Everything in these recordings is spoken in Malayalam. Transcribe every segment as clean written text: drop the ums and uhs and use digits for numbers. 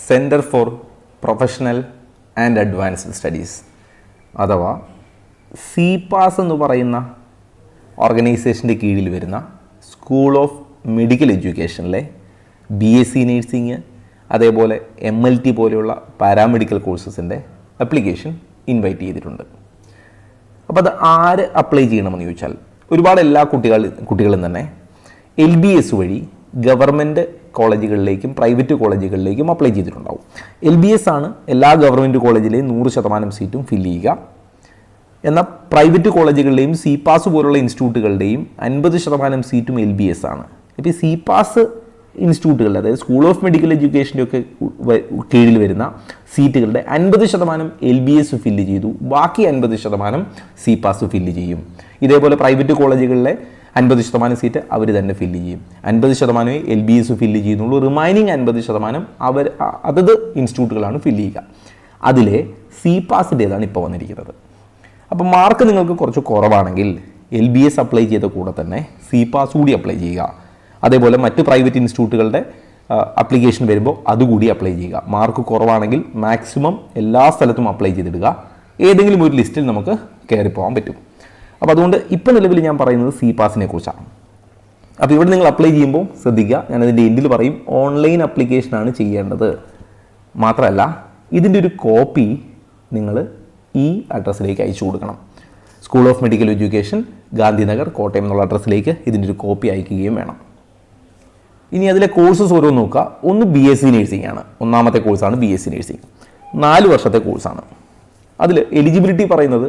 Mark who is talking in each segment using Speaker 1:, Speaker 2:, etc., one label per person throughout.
Speaker 1: Centre for professional and advanced studies അഥവാ CPAS എന്ന് പറയുന്ന ഓർഗനൈസേഷൻ്റെ കീഴിൽ വരുന്ന സ്കൂൾ ഓഫ് മെഡിക്കൽ എഡ്യൂക്കേഷനിലെ BSc നേഴ്സിംഗ് അതേപോലെ MLT പോലെയുള്ള പാരാമെഡിക്കൽ കോഴ്സസിൻ്റെ അപ്ലിക്കേഷൻ ഇൻവൈറ്റ് ചെയ്തിട്ടുണ്ട്. അപ്പോൾ അത് ആര് അപ്ലൈ ചെയ്യണമെന്ന് ചോദിച്ചാൽ ഒരുപാട് എല്ലാ കുട്ടികളും തന്നെ LBS വഴി ഗവൺമെൻറ് കോളേജുകളിലേക്കും പ്രൈവറ്റ് കോളേജുകളിലേക്കും അപ്ലൈ ചെയ്തിട്ടുണ്ടാവും. LBS ആണ് എല്ലാ ഗവൺമെൻറ് കോളേജിലെയും 100% സീറ്റും ഫില്ല് ചെയ്യുക. എന്നാൽ പ്രൈവറ്റ് കോളേജുകളുടെയും CPAS പോലുള്ള ഇൻസ്റ്റിറ്റ്യൂട്ടുകളുടെയും 50% സീറ്റും LBS ആണ്. ഇപ്പോൾ ഈ CPAS ഇൻസ്റ്റിറ്റ്യൂട്ടുകൾ അതായത് സ്കൂൾ ഓഫ് മെഡിക്കൽ എഡ്യൂക്കേഷൻ്റെ ഒക്കെ കീഴിൽ വരുന്ന സീറ്റുകളുടെ 50% LBS ഫില്ല് ചെയ്തു, ബാക്കി 50% CPAS ഫില്ല് ചെയ്യും. ഇതേപോലെ പ്രൈവറ്റ് കോളേജുകളിലെ 50% സീറ്റ് അവർ തന്നെ ഫില്ല് ചെയ്യും. 50% LBS ഫില്ല് ചെയ്യുന്നുള്ളൂ. റിമൈനിങ് 50% അതത് ഇൻസ്റ്റിറ്റ്യൂട്ടുകളാണ് ഫില്ല് ചെയ്യുക. അതിലെ CPASൻ്റേതാണ് ഇപ്പോൾ വന്നിരിക്കുന്നത്. അപ്പോൾ മാർക്ക് നിങ്ങൾക്ക് കുറച്ച് കുറവാണെങ്കിൽ LBS അപ്ലൈ ചെയ്ത കൂടെ തന്നെ CPAS കൂടി അപ്ലൈ ചെയ്യുക. അതേപോലെ മറ്റ് പ്രൈവറ്റ് ഇൻസ്റ്റിറ്റ്യൂട്ടുകളുടെ അപ്ലിക്കേഷൻ വരുമ്പോൾ അതുകൂടി അപ്ലൈ ചെയ്യുക. മാർക്ക് കുറവാണെങ്കിൽ മാക്സിമം എല്ലാ സ്ഥലത്തും അപ്ലൈ ചെയ്തിടുക. ഏതെങ്കിലും ഒരു ലിസ്റ്റിൽ നമുക്ക് കയറിപ്പോകാൻ പറ്റും. അപ്പോൾ അതുകൊണ്ട് ഇപ്പോൾ നിലവിൽ ഞാൻ പറയുന്നത് CPASനെ കുറിച്ചാണ്. അപ്പോൾ ഇവിടെ നിങ്ങൾ അപ്ലൈ ചെയ്യുമ്പോൾ ശ്രദ്ധിക്കുക, ഞാനതിൻ്റെ എൻഡിൽ പറയും ഓൺലൈൻ അപ്ലിക്കേഷനാണ് ചെയ്യേണ്ടത്. മാത്രമല്ല ഇതിൻ്റെ ഒരു കോപ്പി നിങ്ങൾ ഈ അഡ്രസ്സിലേക്ക് അയച്ചു കൊടുക്കണം. School of medical education, Gandhinagar, Kottayam എന്നുള്ള അഡ്രസ്സിലേക്ക് ഇതിൻ്റെ ഒരു കോപ്പി അയക്കുകയും വേണം. ഇനി അതിലെ കോഴ്സസ് ഓരോന്ന് നോക്കുക. ഒന്ന് BSc നേഴ്സിംഗ് ആണ്. ഒന്നാമത്തെ കോഴ്സാണ് BSc നേഴ്സിംഗ്. 4 വർഷത്തെ കോഴ്സാണ്. അതിൽ എലിജിബിലിറ്റി പറയുന്നത്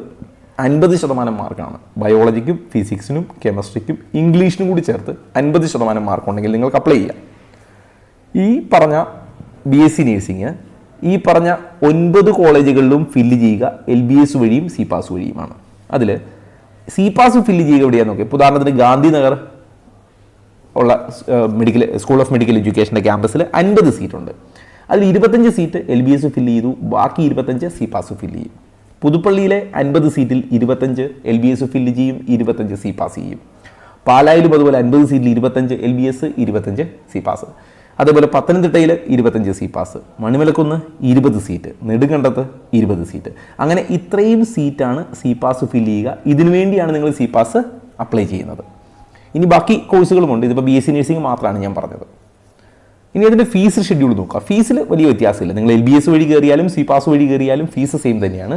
Speaker 1: 50% മാർക്കാണ്. ബയോളജിക്കും ഫിസിക്സിനും കെമിസ്ട്രിക്കും ഇംഗ്ലീഷിനും കൂടി ചേർത്ത് 50% മാർക്കുണ്ടെങ്കിൽ നിങ്ങൾക്ക് അപ്ലൈ ചെയ്യാം. ഈ പറഞ്ഞ BSc നേഴ്സിംഗ് ഈ പറഞ്ഞ 9 കോളേജുകളിലും ഫില്ല് ചെയ്യുക LBS വഴിയും CPAS വഴിയുമാണ്. അതിൽ CPAS ഫില്ല് ചെയ്യുക എവിടെയാണെന്ന് നോക്കുക. ഇപ്പോൾ ഉദാഹരണത്തിന് ഗാന്ധിനഗർ ഉള്ള സ്കൂൾ ഓഫ് മെഡിക്കൽ എഡ്യൂക്കേഷൻ്റെ ക്യാമ്പസിൽ 50 സീറ്റുണ്ട്. അതിൽ 25 സീറ്റ് LBS ഫില്ല് ചെയ്തു, ബാക്കി 25 CPAS ഫില്ല് ചെയ്യും. പുതുപ്പള്ളിയിലെ 50 സീറ്റിൽ 25 LBS ഫില്ല് ചെയ്യും, 25 CPAS ചെയ്യും. പാലായിലും അതുപോലെ 50 സീറ്റിൽ 25 LBS, 25 CPAS. അതേപോലെ പത്തനംതിട്ടയിൽ 25 CPAS, മണിമലക്കുന്ന് 20 സീറ്റ്, നെടുങ്കണ്ടത്ത് 20 സീറ്റ്. അങ്ങനെ ഇത്രയും സീറ്റാണ് CPAS ഫില്ല് ചെയ്യുക. ഇതിനു വേണ്ടിയാണ് നിങ്ങൾ CPAS അപ്ലൈ ചെയ്യുന്നത്. ഇനി ബാക്കി കോഴ്സുകളുമുണ്ട്. ഇതിപ്പോൾ BSc നേഴ്സിംഗ് മാത്രമാണ് ഞാൻ പറഞ്ഞത്. ഇനി അതിൻ്റെ ഫീസ് ഷെഡ്യൂൾ നോക്കുക. ഫീസിൽ വലിയ വ്യത്യാസമില്ല. നിങ്ങൾ LBS വഴി കയറിയാലും CPAS വഴി കയറിയാലും ഫീസ് സെയിം തന്നെയാണ്.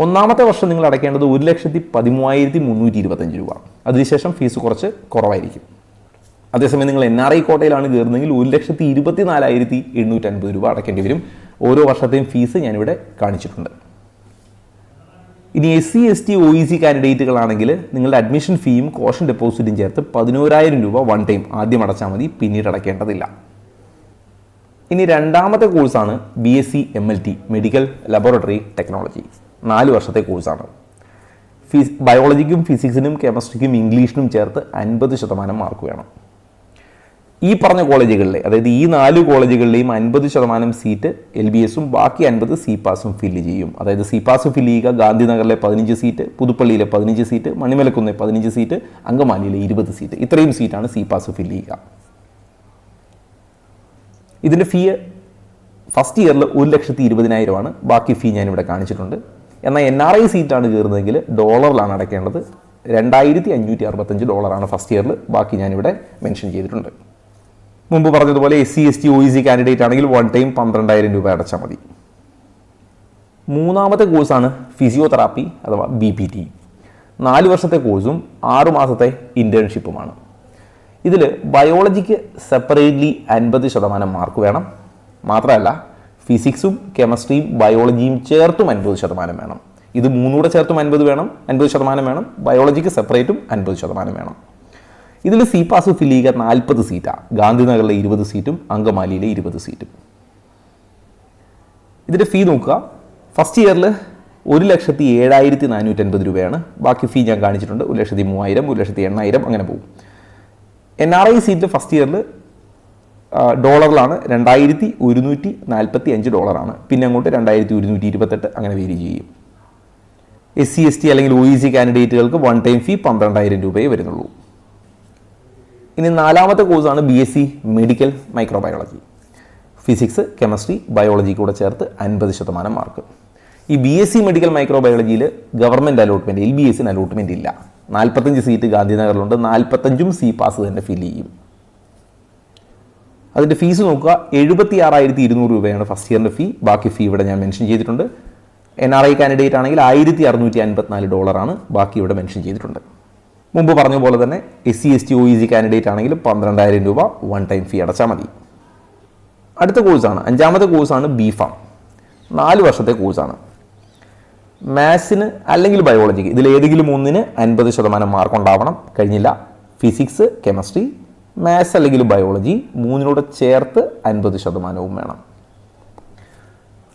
Speaker 1: ഒന്നാമത്തെ വർഷം നിങ്ങൾ അടയ്ക്കേണ്ടത് 1,13,325 രൂപ. അതിനുശേഷം ഫീസ് കുറച്ച് കുറവായിരിക്കും. അതേസമയം നിങ്ങൾ NRI കോട്ടയിലാണ് കയറുന്നതെങ്കിൽ 1,04,850 രൂപ അടയ്ക്കേണ്ടി വരും. ഓരോ വർഷത്തെയും ഫീസ് ഞാനിവിടെ കാണിച്ചിട്ടുണ്ട്. ഇനി SC ST OEC കാൻഡിഡേറ്റുകളാണെങ്കിൽ നിങ്ങളുടെ അഡ്മിഷൻ ഫീയും കോഷൻ ഡെപ്പോസിറ്റും ചേർത്ത് 11,000 രൂപ വൺ ടൈം ആദ്യം അടച്ചാൽ മതി, പിന്നീട് അടയ്ക്കേണ്ടതില്ല. ഇനി രണ്ടാമത്തെ കോഴ്സാണ് BSc MLT medical laboratory technology. 4 വർഷത്തെ കോഴ്സാണ്. ബയോളജിക്കും ഫിസിക്സിനും കെമിസ്ട്രിക്കും ഇംഗ്ലീഷിനും ചേർത്ത് 50% മാർക്ക് വേണം. ഈ പറഞ്ഞ കോളേജുകളിലെ അതായത് ഈ 4 കോളേജുകളിലെയും 50% സീറ്റ് LBSും ബാക്കി 50 CPASും ഫില്ല് ചെയ്യും. അതായത് CPAS ഫില്ല് ചെയ്യുക ഗാന്ധിനഗറിലെ 15 സീറ്റ്, പുതുപ്പള്ളിയിലെ 15 സീറ്റ്, മണിമലക്കുന്നിലെ 15 സീറ്റ്, അങ്കമാലിയിലെ 20 സീറ്റ്. ഇത്രയും സീറ്റാണ് CPAS ഫില്ല് ചെയ്യുക. ഇതിൻ്റെ ഫീ ഫസ്റ്റ് ഇയറിൽ 1,20,000 ആണ്. ബാക്കി ഫീ ഞാനിവിടെ കാണിച്ചിട്ടുണ്ട്. എന്നാൽ NRI സീറ്റാണ് കയറുന്നതെങ്കിൽ ഡോളറിലാണ് അടയ്ക്കേണ്ടത്. $2,565 ഫസ്റ്റ് ഇയറിൽ. ബാക്കി ഞാനിവിടെ മെൻഷൻ ചെയ്തിട്ടുണ്ട്. മുമ്പ് പറഞ്ഞതുപോലെ SC ST OEC കാൻഡിഡേറ്റ് ആണെങ്കിൽ വൺ ടൈം 12,000 രൂപ അടച്ചാൽ മതി. മൂന്നാമത്തെ കോഴ്സാണ് ഫിസിയോതെറാപ്പി അഥവാ BPT. 4 വർഷത്തെ കോഴ്സും 6 മാസത്തെ ഇൻറ്റേൺഷിപ്പുമാണ്. ഇതിൽ ബയോളജിക്ക് സെപ്പറേറ്റ്ലി 50% മാർക്ക് വേണം. മാത്രമല്ല ഫിസിക്സും കെമിസ്ട്രിയും ബയോളജിയും ചേർത്തും 50% വേണം. ഇത് മൂന്നൂടെ ചേർത്തും 50% വേണം. ബയോളജിക്ക് സെപ്പറേറ്റും 50% വേണം. ഇതിൽ CPAS ഫില്ല് ചെയ്യുക 40 സീറ്റാണ്. ഗാന്ധിനഗറിലെ 20 സീറ്റും അങ്കമാലിയിലെ 20 സീറ്റും. ഇതിൻ്റെ ഫീ നോക്കുക. ഫസ്റ്റ് ഇയറിൽ 1,07,450 രൂപയാണ്. ബാക്കി ഫീ ഞാൻ കാണിച്ചിട്ടുണ്ട്. 1,03,000, 1,08,000 അങ്ങനെ പോകും. NRI സീറ്റ് ഫസ്റ്റ് ഇയറിൽ ഡോളറിലാണ്. $2,145. പിന്നെ അങ്ങോട്ട് 2,128 അങ്ങനെ വേരി ചെയ്യും. SC ST അല്ലെങ്കിൽ OEC കാൻഡിഡേറ്റുകൾക്ക് വൺ ടൈം ഫീ 12,000 രൂപയെ വരുന്നുള്ളൂ. ഇനി നാലാമത്തെ കോഴ്സാണ് BSc medical microbiology. Physics, chemistry, biology കൂടെ ചേർത്ത് 50% മാർക്ക്. ഈ BSc മെഡിക്കൽ മൈക്രോബയോളജിയിൽ ഗവൺമെൻറ് അലോട്ട്മെൻറ്റ്, LBSന് അലോട്ട്മെൻറ്റ് ഇല്ല. 45 സീറ്റ് ഗാന്ധിനഗറിലുണ്ട്. 45ഉം സി പാസ് തന്നെ ഫില്ല് ചെയ്യും. അതിൻ്റെ ഫീസ് നോക്കുക, 76,200 രൂപയാണ് ഫസ്റ്റ് ഇയറിൻ്റെ ഫീ. ബാക്കി ഫീ ഇവിടെ ഞാൻ മെൻഷൻ ചെയ്തിട്ടുണ്ട്. NRI കാൻഡിഡേറ്റ് ആണെങ്കിൽ $1,654 ബാക്കി ഇവിടെ മെൻഷൻ ചെയ്തിട്ടുണ്ട്. മുമ്പ് പറഞ്ഞ പോലെ തന്നെ SC ST OEC കാൻഡിഡേറ്റ് ആണെങ്കിൽ 12,000 രൂപ വൺ ടൈം ഫീ അടച്ചാൽ മതി. അടുത്ത കോഴ്സാണ്, 5ാമത്തെ കോഴ്സാണ് BPharm. 4 വർഷത്തെ കോഴ്സാണ്. മാത്സിന് അല്ലെങ്കിൽ ബയോളജിക്ക് ഇതിലേതെങ്കിലും ഒന്നിന് 50% മാർക്ക് ഉണ്ടാവണം. കഴിഞ്ഞില്ല. ഫിസിക്സ്, കെമിസ്ട്രി, മാത്സ് അല്ലെങ്കിൽ ബയോളജി മൂന്നിനോട് ചേർത്ത് 50% വേണം.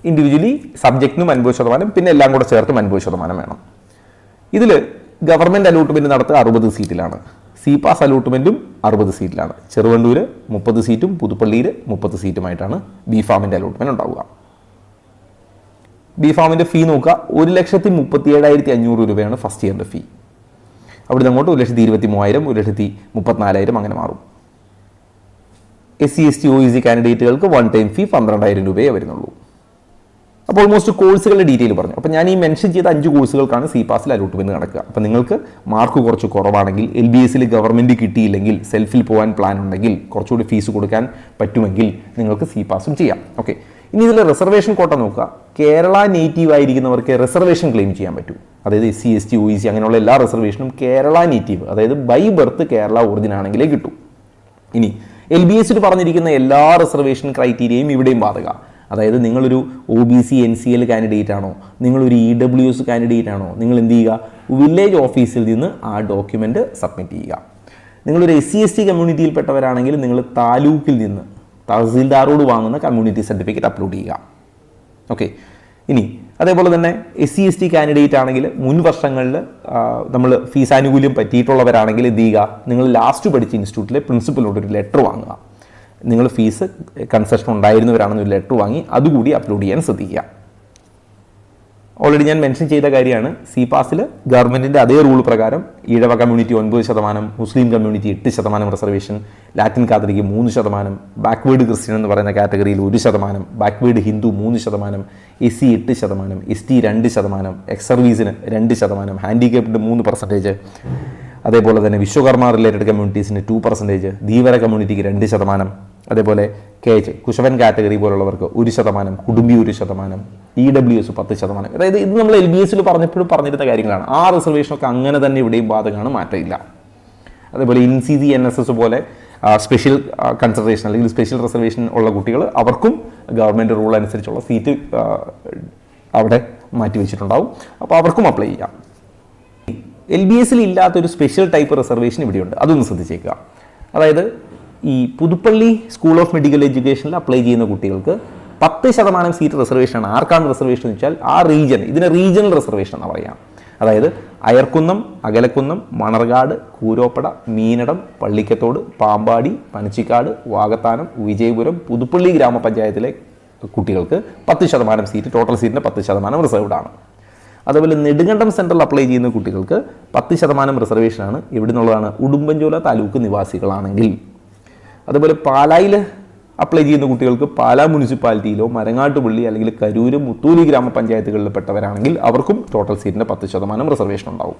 Speaker 1: ഇൻഡിവിജ്വലി സബ്ജക്റ്റിനും 50%, പിന്നെ എല്ലാം കൂടെ ചേർത്തും 50% വേണം. ഇതിൽ ഗവൺമെൻറ് അലോട്ട്മെൻറ്റ് നടത്തുക 60 സീറ്റിലാണ്. C pass അലോട്ട്മെൻറ്റും 60 സീറ്റിലാണ്. ചെറുവണ്ടൂർ 30 സീറ്റും പുതുപ്പള്ളിയിൽ 30 സീറ്റുമായിട്ടാണ് BPharmൻ്റെ അലോട്ട്മെൻറ്റ് ഉണ്ടാവുക. BPharmൻ്റെ ഫീ നോക്കുക, 1,37,500 രൂപയാണ് ഫസ്റ്റ് ഇയറിൻ്റെ ഫീ. അവിടുന്ന് അങ്ങോട്ട് 1,23,000, 1,34,000 അങ്ങനെ മാറും. SC ST OEC കാൻഡിഡേറ്റുകൾക്ക് വൺ ടൈം ഫീ 12,000 രൂപയേ വരുന്നുള്ളൂ. അപ്പോൾ ഓൾമോസ്റ്റ് കോഴ്സുകളുടെ ഡീറ്റെയിൽ പറഞ്ഞു. അപ്പോൾ ഞാൻ ഈ മെൻഷൻ ചെയ്ത 5 കോഴ്സുകൾക്കാണ് സി പാസിൽ അലോട്ട്മെൻറ്റ് നടക്കുക. അപ്പോൾ നിങ്ങൾക്ക് മാർക്ക് കുറച്ച് കുറവാണെങ്കിൽ, LBSൽ ഗവൺമെൻറ് കിട്ടിയില്ലെങ്കിൽ, സെൽഫിൽ പോകാൻ പ്ലാൻ ഉണ്ടെങ്കിൽ, കുറച്ചുകൂടി ഫീസ് കൊടുക്കാൻ പറ്റുമെങ്കിൽ നിങ്ങൾക്ക് സി പാസും ചെയ്യാം. ഓക്കെ, ഇനി ഇതിൽ റിസർവേഷൻ കോട്ട നോക്കുക. കേരള നേറ്റീവ് ആയിരിക്കുന്നവർക്ക് റിസർവേഷൻ ക്ലെയിം ചെയ്യാൻ പറ്റൂ. അതായത് SC ST OEC അങ്ങനെയുള്ള എല്ലാ റിസർവേഷനും കേരള നേറ്റീവ്, അതായത് ബൈ ബർത്ത് കേരള ഒറിജിൻ ആണെങ്കിലേ കിട്ടൂ. ഇനി LBSൽ പറഞ്ഞിരിക്കുന്ന എല്ലാ റിസർവേഷൻ ക്രൈറ്റീരിയയും ഇവിടെയും ബാധക. അതായത് നിങ്ങളൊരു OBC NCL കാൻഡിഡേറ്റ് ആണോ, നിങ്ങളൊരു EWS കാൻഡിഡേറ്റ് ആണോ, നിങ്ങൾ എന്ത് ചെയ്യുക, വില്ലേജ് ഓഫീസിൽ നിന്ന് ആ ഡോക്യുമെൻ്റ് സബ്മിറ്റ് ചെയ്യുക. നിങ്ങളൊരു SC ST കമ്മ്യൂണിറ്റിയിൽപ്പെട്ടവരാണെങ്കിൽ നിങ്ങൾ താലൂക്കിൽ നിന്ന് തഹസീൽദാറോട് വാങ്ങുന്ന കമ്മ്യൂണിറ്റി സർട്ടിഫിക്കറ്റ് അപ്ലോഡ് ചെയ്യുക. ഓക്കെ, ഇനി അതേപോലെ തന്നെ SC ST കാൻഡിഡേറ്റ് ആണെങ്കിൽ മുൻ വർഷങ്ങളിൽ നമ്മൾ ഫീസ് ആനുകൂല്യം പറ്റിയിട്ടുള്ളവരാണെങ്കിൽ എന്ത് ചെയ്യുക, നിങ്ങൾ ലാസ്റ്റ് പഠിച്ച ഇൻസ്റ്റിറ്റ്യൂട്ടിലെ പ്രിൻസിപ്പലിനോട് ഒരു ലെറ്റർ വാങ്ങുക. നിങ്ങൾ ഫീസ് കൺസെഷൻ ഉണ്ടായിരുന്നവരാണെന്ന് ഒരു ലെറ്റർ വാങ്ങി അതുകൂടി അപ്ലോഡ് ചെയ്യാൻ ശ്രദ്ധിക്കുക. ഓൾറെഡി ഞാൻ മെൻഷൻ ചെയ്ത കാര്യമാണ്, സി പാസിൽ ഗവൺമെൻറ്റിൻ്റെ അതേ റൂൾ പ്രകാരം Ezhava community 9%, Muslim community 8% reservation, Latin Catholic 3%, backward Christian എന്ന് പറയുന്ന കാറ്റഗറിയിൽ 1%, backward Hindu 3%, SC 8%, ST 2%, X സർവീസിന് 2%, ഹാൻഡിക്യാപ്ഡ് 3%, അതേപോലെ തന്നെ വിശ്വകർമ്മ റിലേറ്റഡ് കമ്മ്യൂണിറ്റീസിന് 2%, ധീവര കമ്മ്യൂണിറ്റിക്ക് 2%, അതേപോലെ KH കുശവൻ കാറ്റഗറി പോലുള്ളവർക്ക് 1%, കുടുംബി 1%, EWS 10%. അതായത് ഇത് നമ്മൾ LBSൽ പറഞ്ഞപ്പോഴും പറഞ്ഞിരുന്ന കാര്യങ്ങളാണ്. ആ റിസർവേഷനൊക്കെ അങ്ങനെ തന്നെ ഇവിടെയും ബാധകമാണ്, മാറ്റമില്ല. അതേപോലെ NCC NSS പോലെ സ്പെഷ്യൽ കൺസിഡറേഷൻ അല്ലെങ്കിൽ സ്പെഷ്യൽ റിസർവേഷൻ ഉള്ള കുട്ടികൾ അവർക്കും ഗവൺമെൻറ് റൂൾ അനുസരിച്ചുള്ള സീറ്റ് അവിടെ മാറ്റി വെച്ചിട്ടുണ്ടാവും. അപ്പോൾ അവർക്കും അപ്ലൈ ചെയ്യാം. LBSൽ ഇല്ലാത്തൊരു സ്പെഷ്യൽ ടൈപ്പ് റിസർവേഷൻ ഇവിടെയുണ്ട്, അതൊന്ന് ശ്രദ്ധിച്ചേക്കുക. അതായത് ഈ പുതുപ്പള്ളി സ്കൂൾ ഓഫ് മെഡിക്കൽ എഡ്യൂക്കേഷനിൽ അപ്ലൈ ചെയ്യുന്ന കുട്ടികൾക്ക് 10% സീറ്റ് റിസർവേഷനാണ്. ആർക്കാണ് റിസർവേഷൻ എന്ന് വെച്ചാൽ ആ റീജിയൻ, ഇതിനെ റീജിയണൽ റിസർവേഷൻ എന്ന് പറയാം. അതായത് അയർക്കുന്നം, അകലക്കുന്നം, മണർകാട്, കൂരോപ്പട, മീനടം, പള്ളിക്കത്തോട്, പാമ്പാടി, പനച്ചിക്കാട്, വാകത്താനം, വിജയപുരം, പുതുപ്പള്ളി ഗ്രാമപഞ്ചായത്തിലെ കുട്ടികൾക്ക് 10% സീറ്റ്, ടോട്ടൽ സീറ്റിൻ്റെ 10% റിസർവ്ഡ് ആണ്. അതുപോലെ നെടുങ്കണ്ടം സെൻട്രൽ അപ്ലൈ ചെയ്യുന്ന കുട്ടികൾക്ക് 10% റിസർവേഷനാണ്. ഇവിടെ നിന്നുള്ളതാണ് ഉടുമ്പൻചോല താലൂക്ക് നിവാസികളാണെങ്കിൽ. അതുപോലെ പാലായിൽ അപ്ലൈ ചെയ്യുന്ന കുട്ടികൾക്ക് പാലാ മുനിസിപ്പാലിറ്റിയിലോ മരങ്ങാട്ടുപള്ളി അല്ലെങ്കിൽ കരൂര്, മുത്തൂരി ഗ്രാമപഞ്ചായത്തുകളിൽ പെട്ടവരാണെങ്കിൽ അവർക്കും ടോട്ടൽ സീറ്റിൻ്റെ 10% റിസർവേഷൻ ഉണ്ടാവും.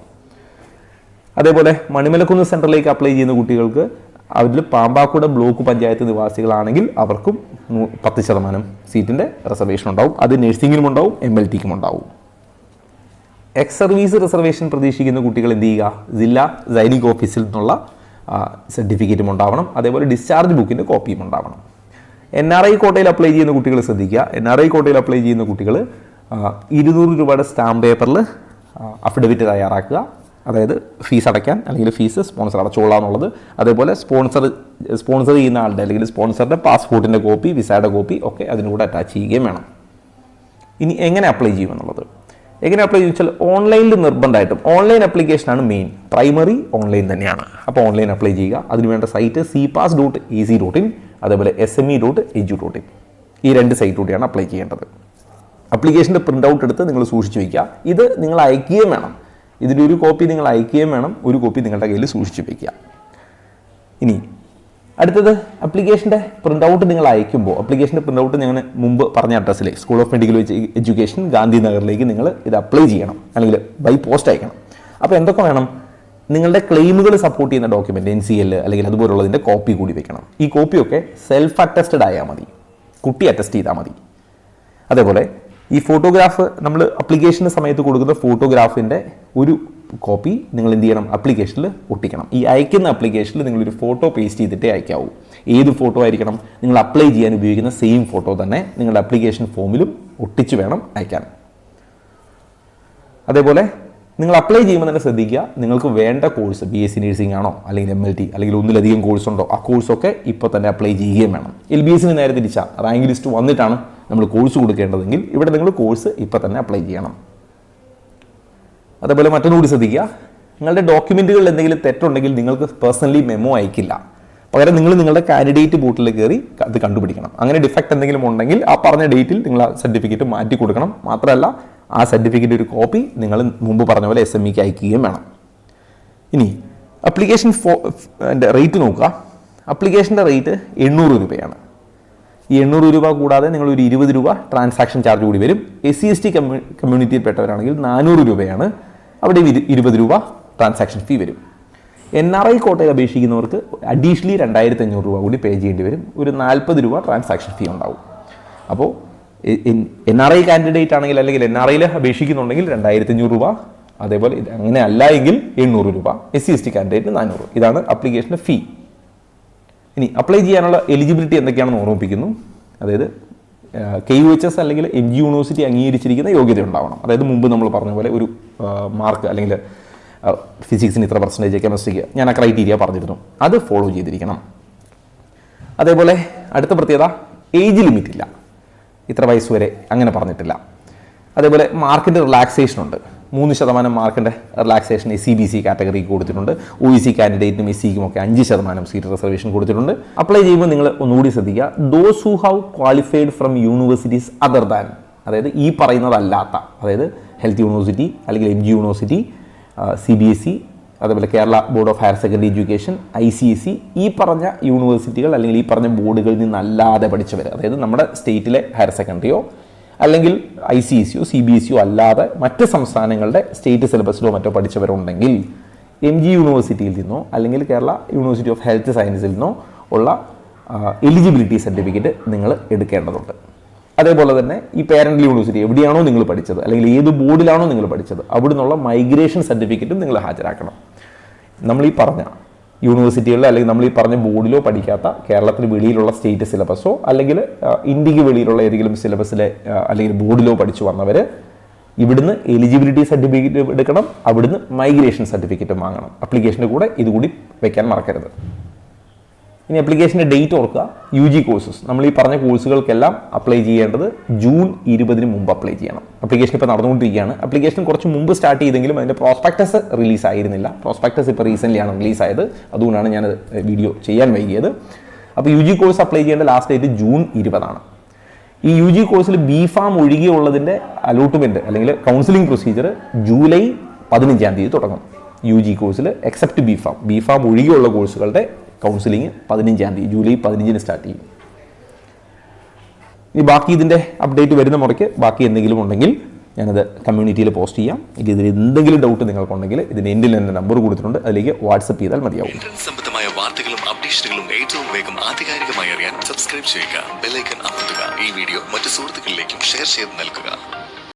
Speaker 1: അതേപോലെ മണിമലക്കുന്ന് സെൻട്രലിലേക്ക് അപ്ലൈ ചെയ്യുന്ന കുട്ടികൾക്ക് അതിൽ പാമ്പാക്കുട ബ്ലോക്ക് പഞ്ചായത്ത് നിവാസികളാണെങ്കിൽ അവർക്കും 10% സീറ്റിൻ്റെ റിസർവേഷൻ ഉണ്ടാവും. അത് നഴ്സിംഗിനും ഉണ്ടാവും, MLTക്കും ഉണ്ടാവും. എക്സ് സർവീസ് റിസർവേഷൻ പ്രതീക്ഷിക്കുന്ന കുട്ടികൾ എന്ത് ചെയ്യുക, ജില്ലാ സൈനിക് ഓഫീസിൽ നിന്നുള്ള സർട്ടിഫിക്കറ്റും ഉണ്ടാവണം. അതേപോലെ ഡിസ്ചാർജ് ബുക്കിൻ്റെ കോപ്പിയും ഉണ്ടാവണം. NRI കോട്ടയിൽ അപ്ലൈ ചെയ്യുന്ന കുട്ടികൾ ശ്രദ്ധിക്കുക. NRI കോട്ടയിൽ അപ്ലൈ ചെയ്യുന്ന കുട്ടികൾ 200 രൂപയുടെ സ്റ്റാമ്പ് പേപ്പറിൽ അഫിഡവിറ്റ് തയ്യാറാക്കുക. അതായത് ഫീസ് അടയ്ക്കാൻ അല്ലെങ്കിൽ ഫീസ് സ്പോൺസർ അടച്ചോളാം എന്നുള്ളത്. അതേപോലെ സ്പോൺസർ ചെയ്യുന്ന ആളുടെ അല്ലെങ്കിൽ സ്പോൺസറുടെ പാസ്പോർട്ടിൻ്റെ കോപ്പി, വിസയുടെ കോപ്പി ഒക്കെ അതിന് കൂടെ അറ്റാച്ച് ചെയ്യുകയും വേണം. ഇനി എങ്ങനെ അപ്ലൈ ചെയ്യുമെന്നുള്ളത്, എങ്ങനെ അപ്ലൈ ചോദിച്ചാൽ ഓൺലൈനിൽ നിർബന്ധമായിട്ടും ഓൺലൈൻ ആപ്ലിക്കേഷനാണ് മെയിൻ, പ്രൈമറി ഓൺലൈൻ തന്നെയാണ്. അപ്പോൾ ഓൺലൈൻ അപ്ലൈ ചെയ്യുക. അതിനുവേണ്ട സൈറ്റ് cpass.ec.in, അതേപോലെ sme.edu.in, ഈ 2 സൈറ്റിലൂടെയാണ് അപ്ലൈ ചെയ്യേണ്ടത്. അപ്ലിക്കേഷൻ്റെ പ്രിൻ്റ് ഔട്ട് എടുത്ത് നിങ്ങൾ സൂക്ഷിച്ച് വയ്ക്കുക. ഇത് നിങ്ങൾ അയക്കുകയും വേണം. ഇതിൻ്റെ ഒരു കോപ്പി നിങ്ങൾ അയക്കുകയും വേണം, ഒരു കോപ്പി നിങ്ങളുടെ കയ്യിൽ സൂക്ഷിച്ച് വയ്ക്കുക. ഇനി അടുത്തത് അപ്ലിക്കേഷൻ്റെ പ്രിൻ്റ് ഔട്ട് നിങ്ങൾ അയക്കുമ്പോൾ അപ്ലിക്കേഷൻ്റെ പ്രിൻ്റ് ഔട്ട് ഞാൻ മുമ്പ് പറഞ്ഞ അഡ്രസ്സിൽ സ്കൂൾ ഓഫ് മെഡിക്കൽ എഡ്യൂക്കേഷൻ ഗാന്ധിനഗറിലേക്ക് നിങ്ങൾ ഇത് അപ്ലൈ ചെയ്യണം, അല്ലെങ്കിൽ ബൈ പോസ്റ്റ് അയക്കണം. അപ്പോൾ എന്തൊക്കെ വേണം? നിങ്ങളുടെ ക്ലെയിമുകൾ സപ്പോർട്ട് ചെയ്യുന്ന ഡോക്യുമെൻ്റ് NCL അല്ലെങ്കിൽ അതുപോലുള്ളതിൻ്റെ കോപ്പി കൂടി വെക്കണം. ഈ കോപ്പിയൊക്കെ സെൽഫ് അറ്റസ്റ്റഡ് ആയാൽ മതി, കുട്ടി അറ്റസ്റ്റ് ചെയ്താൽ മതി. അതേപോലെ ഈ ഫോട്ടോഗ്രാഫ് നമ്മൾ അപ്ലിക്കേഷൻ്റെ സമയത്ത് കൊടുക്കുന്ന ഫോട്ടോഗ്രാഫിൻ്റെ ഒരു കോപ്പി നിങ്ങൾ എന്ത് ചെയ്യണം? അപ്ലിക്കേഷനിൽ ഒട്ടിക്കണം. ഈ അയക്കുന്ന അപ്ലിക്കേഷനിൽ നിങ്ങളൊരു ഫോട്ടോ പേസ്റ്റ് ചെയ്തിട്ടേ അയക്കാവൂ. ഏത് ഫോട്ടോ ആയിരിക്കണം? നിങ്ങൾ അപ്ലൈ ചെയ്യാൻ ഉപയോഗിക്കുന്ന സെയിം ഫോട്ടോ തന്നെ നിങ്ങളുടെ അപ്ലിക്കേഷൻ ഫോമിലും ഒട്ടിച്ച് വേണം അയക്കാൻ. അതേപോലെ നിങ്ങൾ അപ്ലൈ ചെയ്യുമ്പോൾ തന്നെ ശ്രദ്ധിക്കുക, നിങ്ങൾക്ക് വേണ്ട കോഴ്സ് BSc നഴ്സിംഗ് ആണോ, അല്ലെങ്കിൽ MLT, അല്ലെങ്കിൽ ഒന്നിലധികം കോഴ്സ് ഉണ്ടോ, ആ കോഴ്സൊക്കെ ഇപ്പോൾ തന്നെ അപ്ലൈ ചെയ്യുകയും വേണം. LBSന് നേരെ തിരിച്ച റാങ്ക് ലിസ്റ്റ് വന്നിട്ടാണ് നമ്മൾ കോഴ്സ് കൊടുക്കേണ്ടതെങ്കിൽ ഇവിടെ നിങ്ങൾ കോഴ്സ് ഇപ്പോൾ തന്നെ അപ്ലൈ ചെയ്യണം. അതേപോലെ മറ്റൊന്നുകൂടി ശ്രദ്ധിക്കുക, നിങ്ങളുടെ ഡോക്യുമെൻറ്റുകളിൽ എന്തെങ്കിലും തെറ്റുണ്ടെങ്കിൽ നിങ്ങൾക്ക് പേഴ്സണലി മെമ്മോ അയക്കില്ല. പകരം നിങ്ങൾ നിങ്ങളുടെ കാൻഡിഡേറ്റ് പോർട്ടലിൽ കയറി അത് കണ്ടുപിടിക്കണം. അങ്ങനെ ഡിഫക്റ്റ് എന്തെങ്കിലും ഉണ്ടെങ്കിൽ ആ പറഞ്ഞ ഡേറ്റിൽ നിങ്ങൾ ആ സർട്ടിഫിക്കറ്റ് മാറ്റി കൊടുക്കണം. മാത്രമല്ല ആ സർട്ടിഫിക്കറ്റ് ഒരു കോപ്പി നിങ്ങൾ മുമ്പ് പറഞ്ഞ പോലെ SMEക്ക് അയക്കുകയും വേണം. ഇനി അപ്ലിക്കേഷൻ റേറ്റ് നോക്കുക. അപ്ലിക്കേഷൻ്റെ റേറ്റ് 800 രൂപയാണ്. ഈ 800 രൂപ കൂടാതെ നിങ്ങളൊരു 20 രൂപ ട്രാൻസാക്ഷൻ ചാർജ് കൂടി വരും. SC/ST കമ്മ്യൂണിറ്റിയിൽപ്പെട്ടവരാണെങ്കിൽ 400 രൂപയാണ്. അവിടെ 20 രൂപ ട്രാൻസാക്ഷൻ ഫീ വരും. NRI കോട്ടയിൽ അപേക്ഷിക്കുന്നവർക്ക് അഡീഷണലി 2500 രൂപ കൂടി പേ ചെയ്യേണ്ടി വരും. ഒരു 40 രൂപ ട്രാൻസാക്ഷൻ ഫീ ഉണ്ടാവും. അപ്പോൾ NRI കാൻഡിഡേറ്റ് ആണെങ്കിൽ അല്ലെങ്കിൽ NRIയിൽ അപേക്ഷിക്കുന്നുണ്ടെങ്കിൽ 2500 രൂപ, അതേപോലെ അങ്ങനെ അല്ല എങ്കിൽ 800 രൂപ, SC/ST കാൻഡിഡേറ്റിന് 400. ഇതാണ് അപ്ലിക്കേഷൻ്റെ ഫീ. ഇനി അപ്ലൈ ചെയ്യാനുള്ള എലിജിബിലിറ്റി എന്തൊക്കെയാണെന്ന് ഓർമ്മിപ്പിക്കുന്നു. അതായത് KUHS അല്ലെങ്കിൽ MG യൂണിവേഴ്സിറ്റി അംഗീകരിച്ചിരിക്കുന്ന യോഗ്യത ഉണ്ടാവണം. അതായത് മുമ്പ് നമ്മൾ പറഞ്ഞ പോലെ ഒരു മാർക്ക് അല്ലെങ്കിൽ ഫിസിക്സിന് ഇത്ര %, കെമിസ്ട്രിക്ക് ഞാൻ ആ ക്രൈറ്റീരിയ പറഞ്ഞിരുന്നു, അത് ഫോളോ ചെയ്തിരിക്കണം. അതേപോലെ അടുത്ത പ്രത്യേകത, ഏജ് ലിമിറ്റ് ഇല്ല, ഇത്ര വയസ്സ് വരെ അങ്ങനെ പറഞ്ഞിട്ടില്ല. അതേപോലെ മാർക്കിൻ്റെ റിലാക്സേഷൻ ഉണ്ട്. 3% മാർക്കിൻ്റെ റിലാക്സേഷൻ SC/BC കാറ്റഗറിക്ക് കൊടുത്തിട്ടുണ്ട്. OEC കാൻഡിഡേറ്റിനും SCക്കും ഒക്കെ 5% സീറ്റ് റിസർവേഷൻ കൊടുത്തിട്ടുണ്ട്. അപ്ലൈ ചെയ്യുമ്പോൾ നിങ്ങൾ ഒന്നുകൂടി ശ്രദ്ധിക്കുക, those who have qualified from universities other than, അതായത് ഈ പറയുന്നതല്ലാത്ത, അതായത് ഹെൽത്ത് യൂണിവേഴ്സിറ്റി അല്ലെങ്കിൽ MG യൂണിവേഴ്സിറ്റി, CBSE, അതേപോലെ Kerala board of higher secondary education, ICSE, ഈ പറഞ്ഞ യൂണിവേഴ്സിറ്റികൾ അല്ലെങ്കിൽ ഈ പറഞ്ഞ ബോർഡുകളിൽ നിന്നല്ലാതെ പഠിച്ചവർ, അതായത് നമ്മുടെ സ്റ്റേറ്റിലെ ഹയർ സെക്കൻഡറിയോ അല്ലെങ്കിൽ ICSEയോ CBSEയോ അല്ലാതെ മറ്റ് സംസ്ഥാനങ്ങളുടെ സ്റ്റേറ്റ് സിലബസിലോ മറ്റോ പഠിച്ചവരുണ്ടെങ്കിൽ MG യൂണിവേഴ്സിറ്റിയിൽ നിന്നോ അല്ലെങ്കിൽ കേരള യൂണിവേഴ്സിറ്റി ഓഫ് ഹെൽത്ത് സയൻസിൽ നിന്നോ ഉള്ള എലിജിബിലിറ്റി സർട്ടിഫിക്കറ്റ് നിങ്ങൾ എടുക്കേണ്ടതുണ്ട്. അതേപോലെ തന്നെ ഈ പേരൻ്റ് യൂണിവേഴ്സിറ്റി എവിടെയാണോ നിങ്ങൾ പഠിച്ചത് അല്ലെങ്കിൽ ഏത് ബോർഡിലാണോ നിങ്ങൾ പഠിച്ചത് അവിടെ നിന്നുള്ള മൈഗ്രേഷൻ സർട്ടിഫിക്കറ്റും നിങ്ങൾ ഹാജരാക്കണം. നമ്മൾ ഈ പറഞ്ഞ യൂണിവേഴ്സിറ്റികളിലോ അല്ലെങ്കിൽ നമ്മൾ ഈ പറഞ്ഞ ബോർഡിലോ പഠിക്കാത്ത കേരളത്തിന് വെളിയിലുള്ള സ്റ്റേറ്റ് സിലബസോ അല്ലെങ്കിൽ ഇന്ത്യക്ക് വെളിയിലുള്ള ഏതെങ്കിലും സിലബസിലെ അല്ലെങ്കിൽ ബോർഡിലോ പഠിച്ചു വന്നവർ ഇവിടുന്ന് എലിജിബിലിറ്റി സർട്ടിഫിക്കറ്റ് എടുക്കണം, അവിടുന്ന് മൈഗ്രേഷൻ സർട്ടിഫിക്കറ്റ് വാങ്ങണം. അപ്ലിക്കേഷൻ്റെ കൂടെ ഇതുകൂടി വെക്കാൻ മറക്കരുത്. ഇനി അപ്ലിക്കേഷൻ്റെ ഡേറ്റ് ഓർക്കുക. UG കോഴ്സസ് നമ്മൾ ഈ പറഞ്ഞ കോഴ്സുകൾക്കെല്ലാം അപ്ലൈ ചെയ്യേണ്ടത് ജൂൺ 20 മുമ്പ് അപ്ലൈ ചെയ്യണം. അപ്ലിക്കേഷൻ ഇപ്പോൾ നടന്നുകൊണ്ടിരിക്കുകയാണ്. അപ്ലിക്കേഷൻ കുറച്ച് മുമ്പ് സ്റ്റാർട്ട് ചെയ്തെങ്കിലും അതിൻ്റെ പ്രോസ്പെക്ടസ് റിലീസ് ആയിരുന്നില്ല. പ്രോസ്പെക്ടസ് ഇപ്പോൾ റീസെൻ്റ്ലി ആണ് റിലീസായത്, അതുകൊണ്ടാണ് ഞാൻ വീഡിയോ ചെയ്യാൻ വൈകിയത്. അപ്പോൾ UG കോഴ്സ് അപ്ലൈ ചെയ്യേണ്ട ലാസ്റ്റ് ഡേറ്റ് ജൂൺ 20 ഈ UG കോഴ്സിൽ BPharm ഒഴികെയുള്ളതിൻ്റെ അലോട്ട്മെൻറ്റ് അല്ലെങ്കിൽ കൗൺസിലിംഗ് പ്രൊസീജിയർ ജൂലൈ 15 തുടങ്ങും. UG കോഴ്സിൽ എക്സെപ്റ്റ് BPharm ഒഴികെയുള്ള കോഴ്സുകളുടെ കൗൺസിലിംഗ് 15 ജൂലൈ 15 സ്റ്റാർട്ട് ചെയ്യും. ഇനി ബാക്കി ഇതിൻ്റെ അപ്ഡേറ്റ് വരുന്ന മുറയ്ക്ക് ബാക്കി എന്തെങ്കിലും ഉണ്ടെങ്കിൽ ഞാനത് കമ്മ്യൂണിറ്റിയിൽ പോസ്റ്റ് ചെയ്യാം. ഇതിൽ എന്തെങ്കിലും ഡൗട്ട് നിങ്ങൾക്കുണ്ടെങ്കിൽ ഇതിൻ്റെ എൻഡിൽ എൻ്റെ നമ്പർ കൊടുത്തിട്ടുണ്ട്, അതിലേക്ക് വാട്സപ്പ് ചെയ്താൽ മതിയാവും.
Speaker 2: സംബന്ധമായ വാർത്തകളും അപ്ഡേഷനുകളും ഏറ്റവും വേഗം ആധികാരികമായി അറിയാൻ സബ്സ്ക്രൈബ് ചെയ്യുക, ബെൽ ഐക്കൺ അമർത്തുക. ഈ വീഡിയോ മറ്റു സുഹൃത്തുക്കളിലേക്കും ഷെയർ ചെയ്ത് നൽകുക.